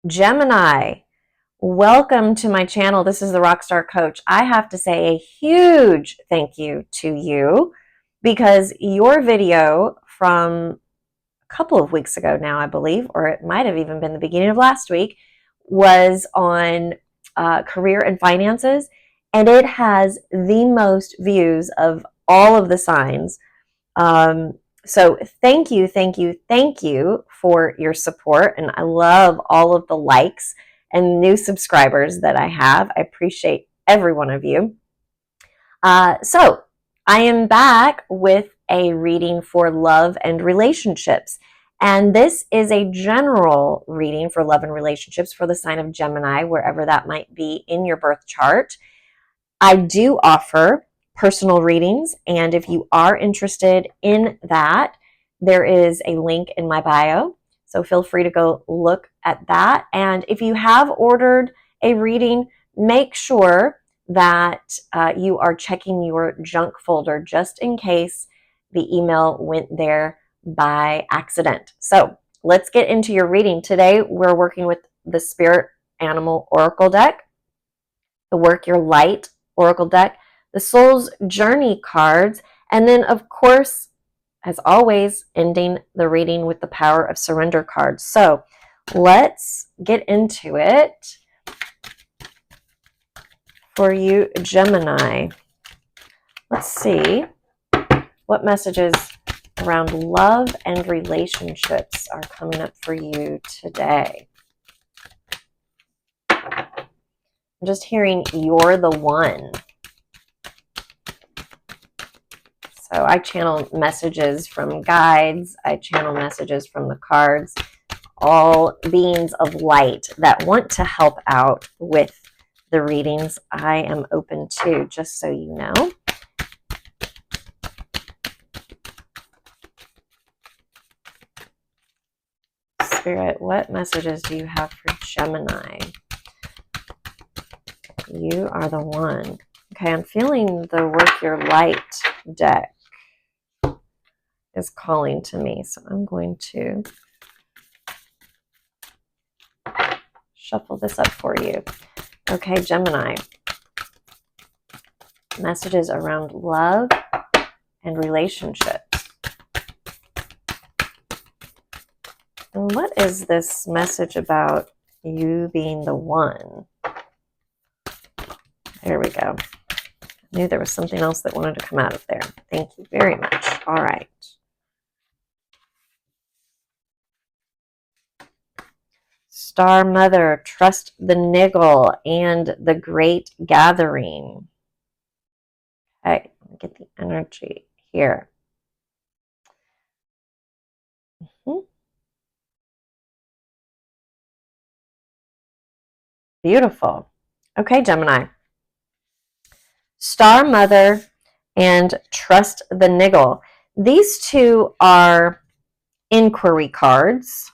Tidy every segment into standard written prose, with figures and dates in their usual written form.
Gemini, welcome to my channel. This is the Rockstar Coach. I have to say a huge thank you to you because your video from a couple of weeks ago now, I believe, or it might have even been the beginning of last week, was on career and finances, and it has the most views of all of the signs. So thank you, thank you, thank you for your support. And I love all of the likes and new subscribers that I have. I appreciate every one of you. So I am back with a reading for love and relationships. And this is a general reading for love and relationships for the sign of Gemini, wherever that might be in your birth chart. I do offer personal readings, and if you are interested in that, there is a link in my bio, so feel free to go look at that. And if you have ordered a reading, make sure that you are checking your junk folder just in case the email went there by accident. So let's get into your reading. Today we're working with the Spirit Animal Oracle deck, the Work Your Light Oracle deck, the Soul's Journey cards, and then, of course, as always, ending the reading with the Power of Surrender cards. So let's get into it for you, Gemini. Let's see what messages around love and relationships are coming up for you today. I'm just hearing you're the one. So I channel messages from guides. I channel messages from the cards. All beings of light that want to help out with the readings, I am open to, just so you know. Spirit, what messages do you have for Gemini? You are the one. Okay, I'm feeling the Work Your Light deck is calling to me, so I'm going to shuffle this up for you. Okay, Gemini, messages around love and relationships. And what is this message about you being the one? There we go. I knew there was something else that wanted to come out of there. Thank you very much. All right. Star Mother, Trust the Niggle, and the Great Gathering. Okay, let me get the energy here. Beautiful. Okay, Gemini. Star Mother and Trust the Niggle. These two are inquiry cards.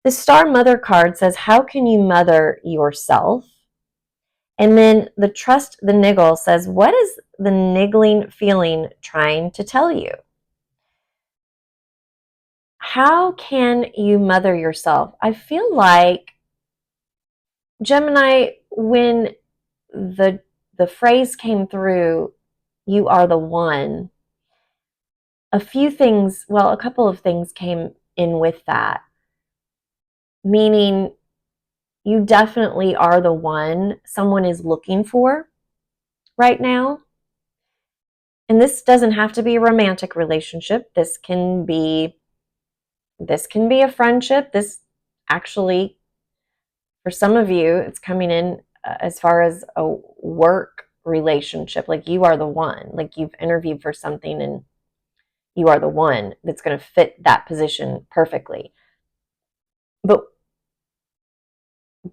The Star Mother card says, how can you mother yourself? And then the Trust the Niggle says, what is the niggling feeling trying to tell you? How can you mother yourself? I feel like, Gemini, when the phrase came through, you are the one, a couple of things came in with that. Meaning, you definitely are the one someone is looking for right now. And this doesn't have to be a romantic relationship. This can be a friendship. This actually, for some of you, it's coming in as far as a work relationship. Like you are the one. Like you've interviewed for something and you are the one that's going to fit that position perfectly.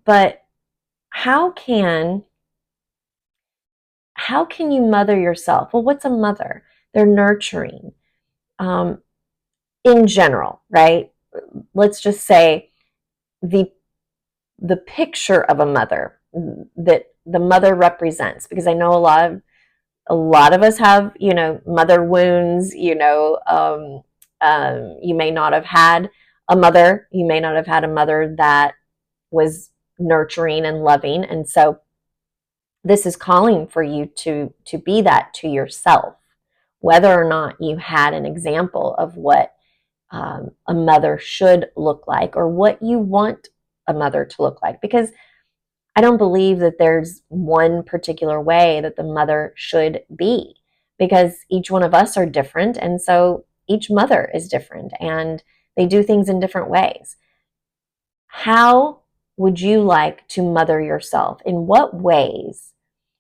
But how can you mother yourself? Well, what's a mother? They're nurturing. In general, right? Let's just say the picture of a mother that the mother represents, because I know a lot of us have, mother wounds. You may not have had a mother. You may not have had a mother that was nurturing and loving. And so this is calling for you to be that to yourself, whether or not you had an example of what a mother should look like or what you want a mother to look like. Because I don't believe that there's one particular way that the mother should be, because each one of us are different. And so each mother is different and they do things in different ways. How would you like to mother yourself? In what ways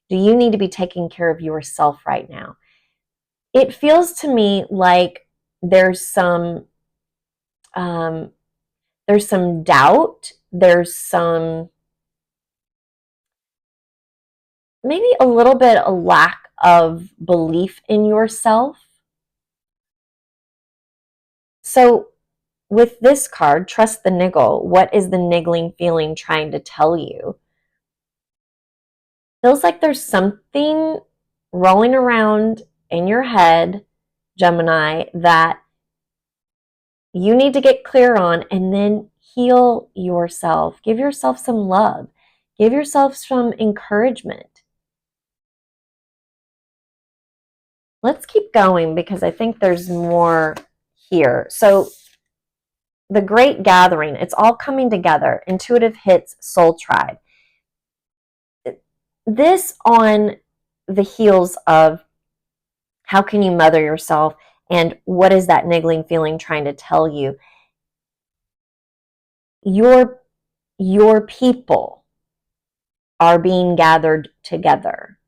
do you need to be taking care of yourself right now? It feels to me like there's some doubt, there's some, maybe a little bit a lack of belief in yourself. So with this card, trust the niggle. What is the niggling feeling trying to tell you? Feels like there's something rolling around in your head, Gemini, that you need to get clear on, and then heal yourself. Give yourself some love. Give yourself some encouragement. Let's keep going because I think there's more here. So the Great Gathering, it's all coming together. Intuitive hits, Soul Tribe. This on the heels of how can you mother yourself and what is that niggling feeling trying to tell you? Your people are being gathered together.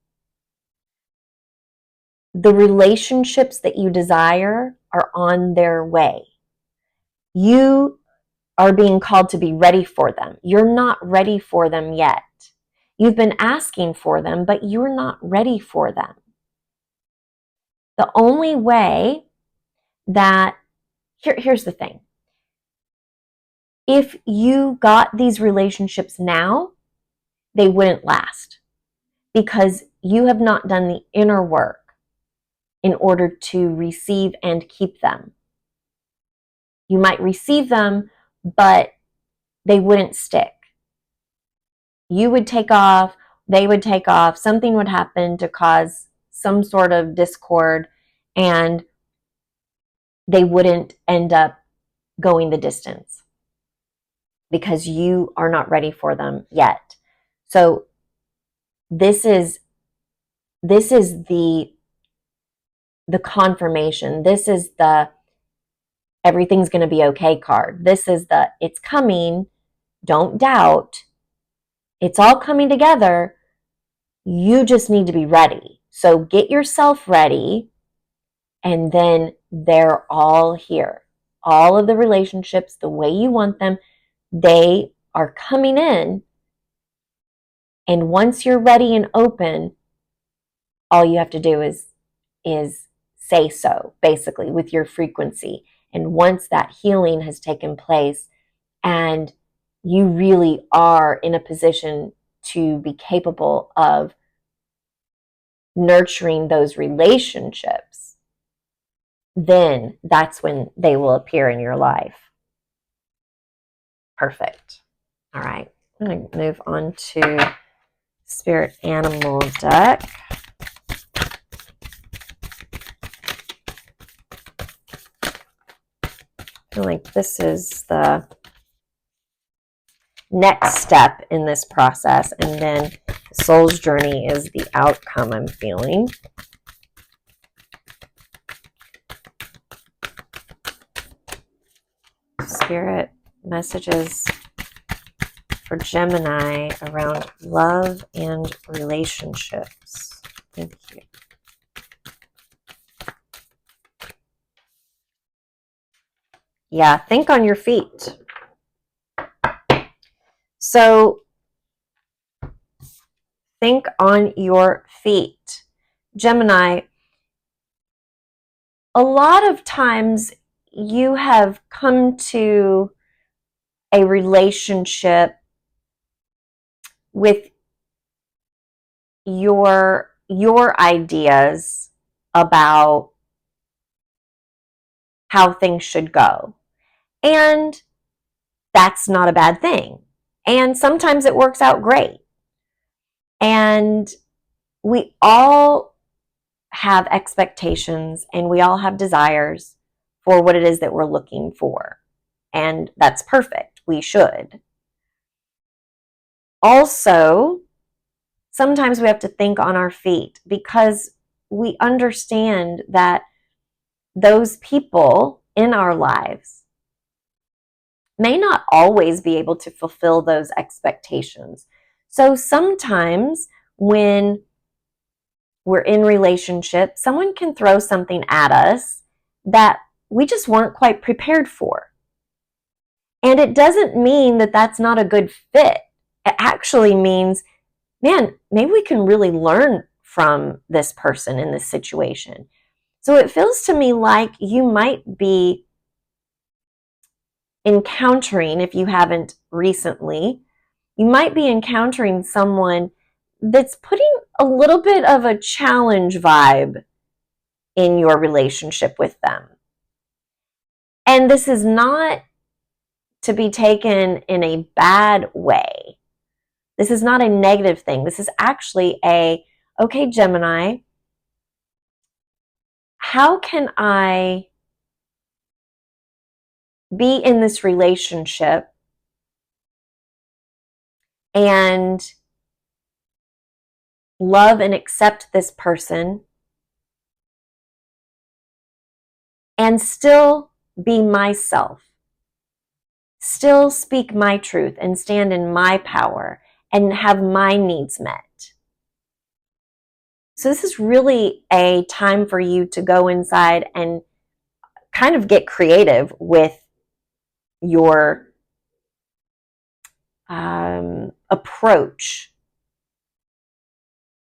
The relationships that you desire are on their way. You are being called to be ready for them. You're not ready for them yet. You've been asking for them, but you're not ready for them. The only way that, here's the thing. If you got these relationships now, they wouldn't last because you have not done the inner work in order to receive and keep them. You might receive them, but they wouldn't stick. You would take off, they would take off, something would happen to cause some sort of discord, and they wouldn't end up going the distance because you are not ready for them yet. So this is the confirmation. This is the everything's going to be okay card. This is the it's coming, don't doubt. It's all coming together. You just need to be ready. So get yourself ready, and then they're all here. All of the relationships, the way you want them, they are coming in. And once you're ready and open, all you have to do is say so, basically, with your frequency. And once that healing has taken place and you really are in a position to be capable of nurturing those relationships, then that's when they will appear in your life. Perfect. All right. I'm going to move on to Spirit Animal deck. I feel like this is the next step in this process, and then the soul's journey is the outcome, I'm feeling. Spirit messages for Gemini around love and relationships. Thank you. Yeah, think on your feet. So think on your feet. Gemini, a lot of times you have come to a relationship with your ideas about how things should go. And that's not a bad thing. And sometimes it works out great. And we all have expectations and we all have desires for what it is that we're looking for. And that's perfect. We should. Also, sometimes we have to think on our feet because we understand that those people in our lives may not always be able to fulfill those expectations. So sometimes when we're in relationship, someone can throw something at us that we just weren't quite prepared for. And it doesn't mean that that's not a good fit. It actually means, man, maybe we can really learn from this person in this situation. So it feels to me like you might be encountering, if you haven't recently, you might be encountering someone that's putting a little bit of a challenge vibe in your relationship with them. And this is not to be taken in a bad way. This is not a negative thing. This is actually okay, Gemini, how can I be in this relationship and love and accept this person and still be myself, still speak my truth and stand in my power and have my needs met? So this is really a time for you to go inside and kind of get creative with your approach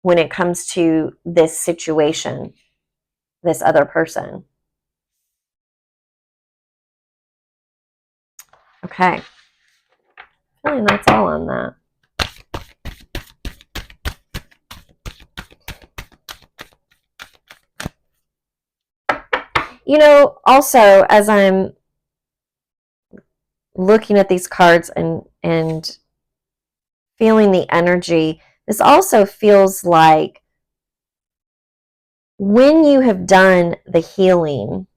when it comes to this situation, this other person. Okay. Feeling that's all on that. You know, also, as I'm looking at these cards and feeling the energy, this also feels like when you have done the healing,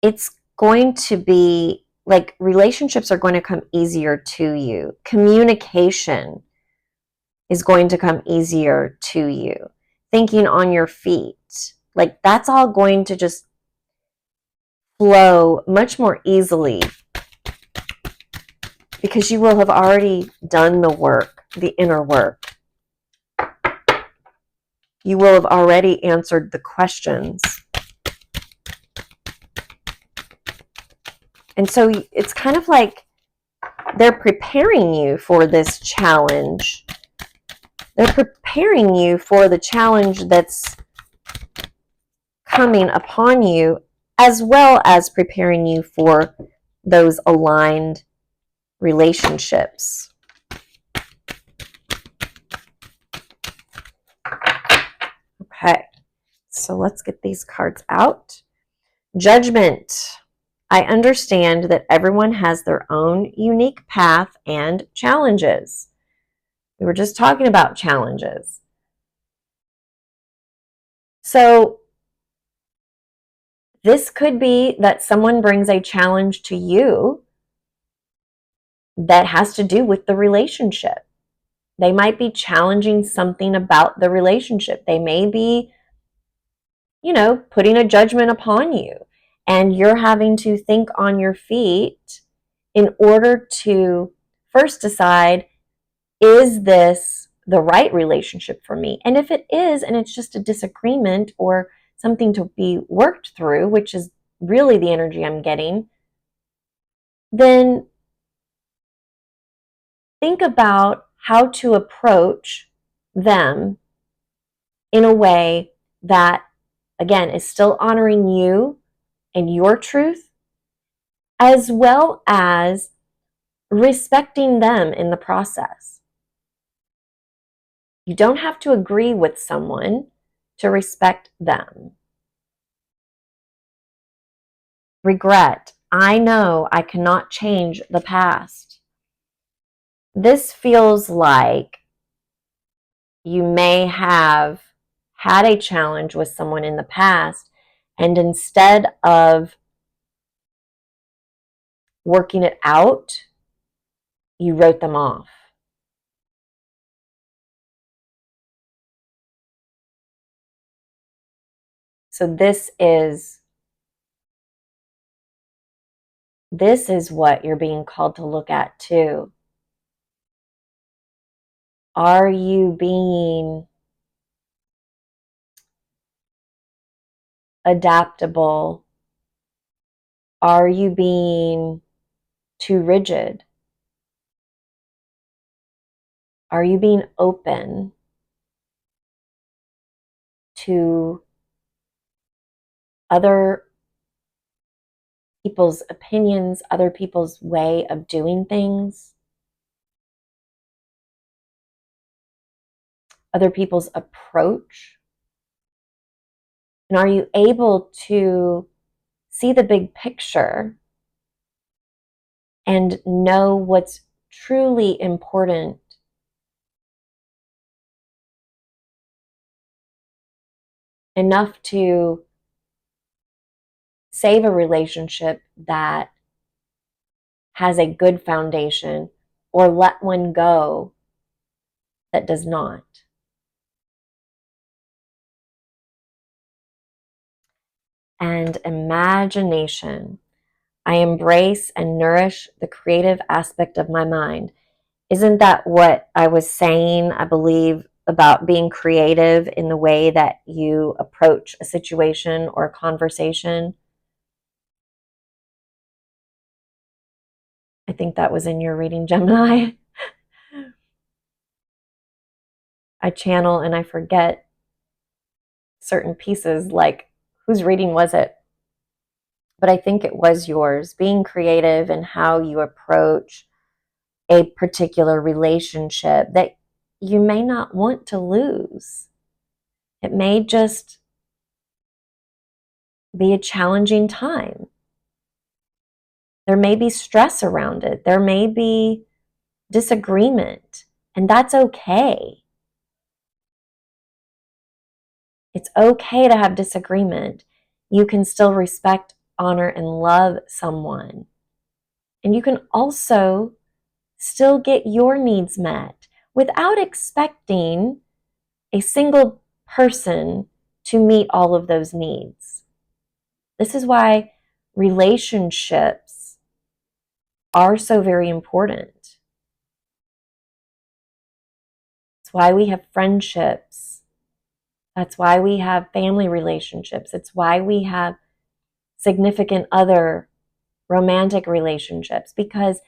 it's going to be like relationships are going to come easier to you. Communication is going to come easier to you. Thinking on your feet, like that's all going to just flow much more easily because you will have already done the work, the inner work. You will have already answered the questions. And so it's kind of like they're preparing you for this challenge. They're preparing you for the challenge that's coming upon you, as well as preparing you for those aligned relationships. Okay, so let's get these cards out. Judgment. I understand that everyone has their own unique path and challenges. We were just talking about challenges. So this could be that someone brings a challenge to you that has to do with the relationship. They might be challenging something about the relationship. They may be, putting a judgment upon you. And you're having to think on your feet in order to first decide, is this the right relationship for me? And if it is, and it's just a disagreement or something to be worked through, which is really the energy I'm getting, then think about how to approach them in a way that, again, is still honoring you and your truth, as well as respecting them in the process. You don't have to agree with someone to respect them. regret. I know I cannot change the past. This feels like you may have had a challenge with someone in the past, and instead of working it out, you wrote them off. So this is what you're being called to look at too. Are you being adaptable? Are you being too rigid? Are you being open to other people's opinions, other people's way of doing things, other people's approach? And are you able to see the big picture and know what's truly important? Enough to save a relationship that has a good foundation, or let one go that does not. And imagination. I embrace and nourish the creative aspect of my mind. Isn't that what I was saying, I believe, about being creative in the way that you approach a situation or a conversation? I think that was in your reading, Gemini. I channel and I forget certain pieces, like whose reading was it? But I think it was yours. Being creative in how you approach a particular relationship that you may not want to lose. It may just be a challenging time. There may be stress around it. There may be disagreement, and that's okay. It's okay to have disagreement. You can still respect, honor, and love someone. And you can also still get your needs met without expecting a single person to meet all of those needs. This is why relationships are so very important. It's why we have friendships. That's why we have family relationships. It's why we have significant other romantic relationships, because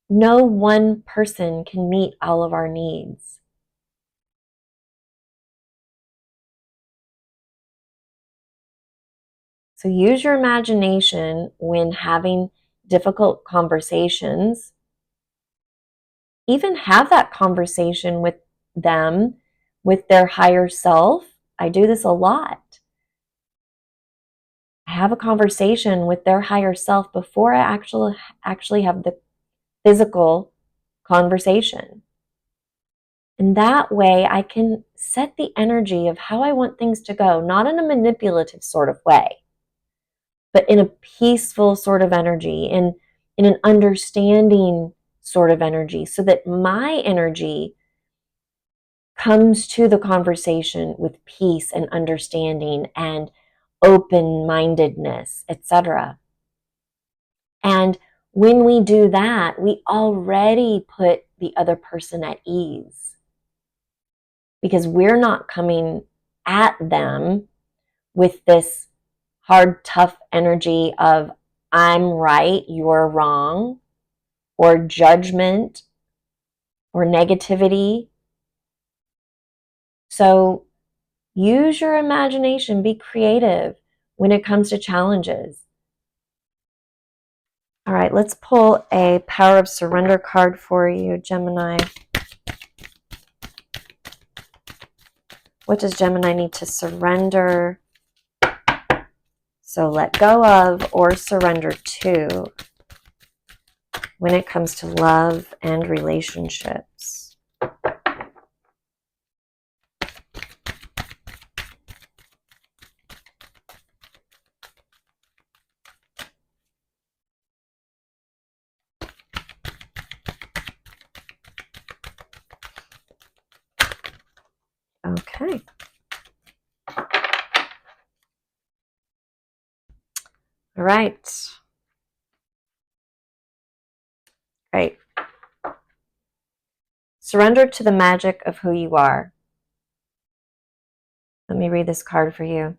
no one person can meet all of our needs. So use your imagination when having difficult conversations. Even have that conversation with them, with their higher self. I do this a lot. I have a conversation with their higher self before I actually have the physical conversation. And that way I can set the energy of how I want things to go, not in a manipulative sort of way, but in a peaceful sort of energy, in an understanding sort of energy, so that my energy comes to the conversation with peace and understanding and open-mindedness, etc. And when we do that, we already put the other person at ease, because we're not coming at them with this hard, tough energy of I'm right, you're wrong, or judgment or negativity. So use your imagination, be creative when it comes to challenges. All right, let's pull a Power of Surrender card for you, Gemini. What does Gemini need to surrender? So let go of or surrender to when it comes to love and relationships. Okay. All right. Great. Surrender to the magic of who you are. Let me read this card for you.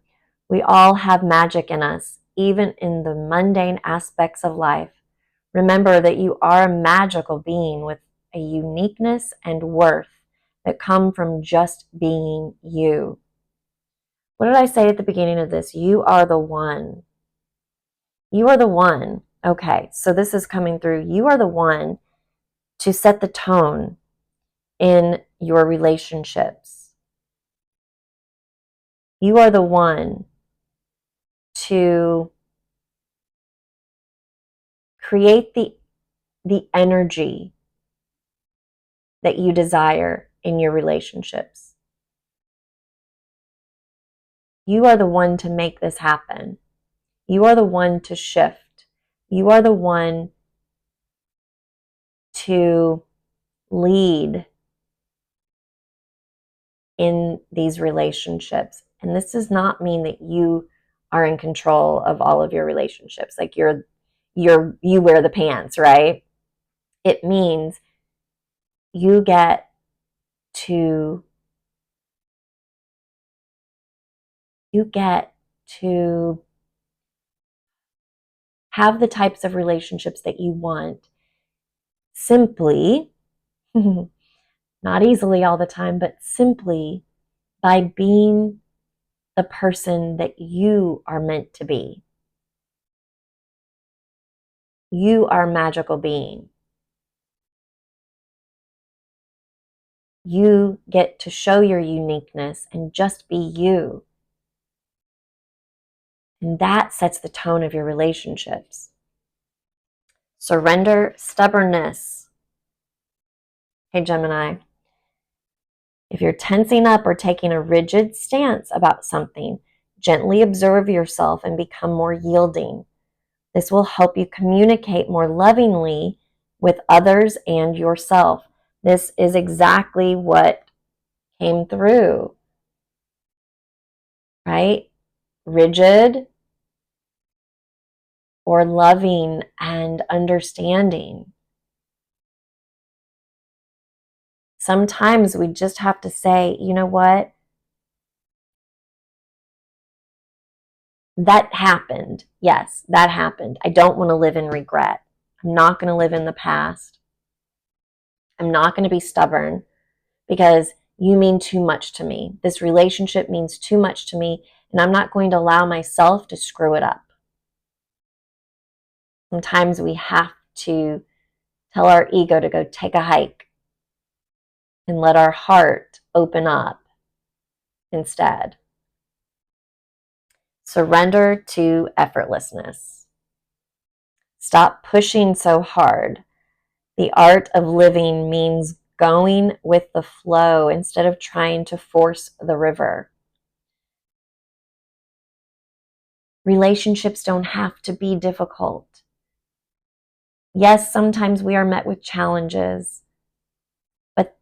We all have magic in us, even in the mundane aspects of life. Remember that you are a magical being with a uniqueness and worth that come from just being you. What did I say at the beginning of this? You are the one. You are the one. Okay, so this is coming through. You are the one to set the tone in your relationships. You are the one to create the energy that you desire in your relationships. You are the one to make this happen. You are the one to shift. You are the one to lead in these relationships. And this does not mean that you are in control of all of your relationships. Like you wear the pants, right? It means you get to have the types of relationships that you want simply, not easily all the time, but simply by being the person that you are meant to be. You are a magical being. You get to show your uniqueness and just be you. And that sets the tone of your relationships. Surrender stubbornness. Hey, Gemini. If you're tensing up or taking a rigid stance about something, gently observe yourself and become more yielding. This will help you communicate more lovingly with others and yourself. This is exactly what came through, right? Rigid or loving and understanding. Sometimes we just have to say, you know what? That happened. Yes, that happened. I don't want to live in regret. I'm not going to live in the past. I'm not going to be stubborn because you mean too much to me. This relationship means too much to me, and I'm not going to allow myself to screw it up. Sometimes we have to tell our ego to go take a hike and let our heart open up instead. Surrender to effortlessness. Stop pushing so hard. The art of living means going with the flow instead of trying to force the river. Relationships don't have to be difficult. Yes, sometimes we are met with challenges, but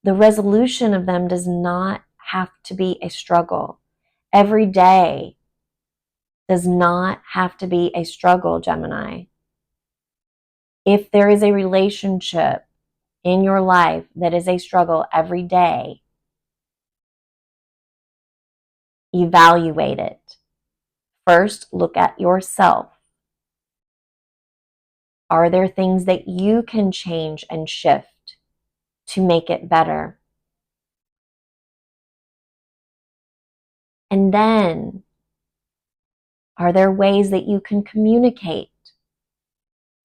the resolution of them does not have to be a struggle. Every day does not have to be a struggle, Gemini. If there is a relationship in your life that is a struggle every day, evaluate it. First, look at yourself. Are there things that you can change and shift to make it better? And then, are there ways that you can communicate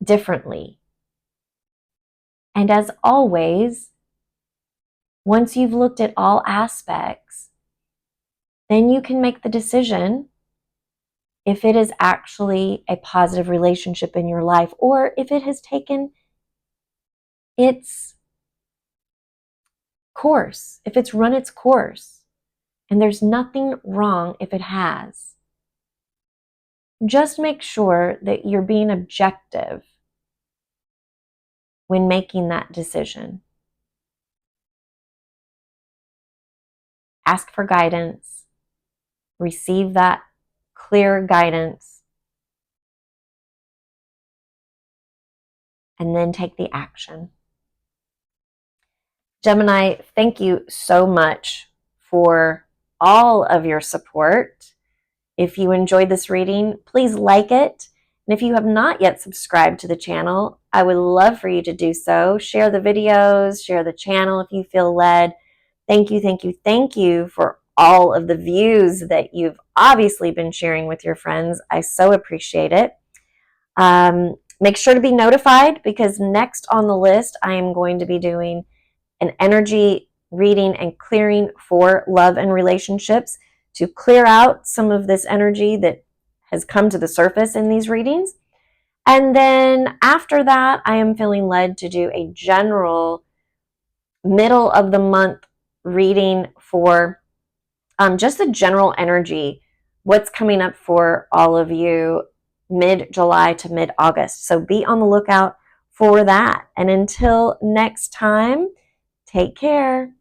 differently? And as always, once you've looked at all aspects, then you can make the decision if it is actually a positive relationship in your life, or if it has taken its course, if it's run its course. And there's nothing wrong if it has. Just make sure that you're being objective when making that decision. Ask for guidance. Receive that clear guidance. And then take the action. Gemini, thank you so much for all of your support. If you enjoyed this reading, please like it. And if you have not yet subscribed to the channel, I would love for you to do so. Share the videos, share the channel if you feel led. Thank you, thank you, thank you for all of the views that you've obviously been sharing with your friends. I so appreciate it. Make sure to be notified, because next on the list, I am going to be doing an energy reading and clearing for love and relationships to clear out some of this energy that has come to the surface in these readings. And then after that, I am feeling led to do a general middle of the month reading for just the general energy, what's coming up for all of you mid-July to mid-August. So be on the lookout for that. And until next time, take care.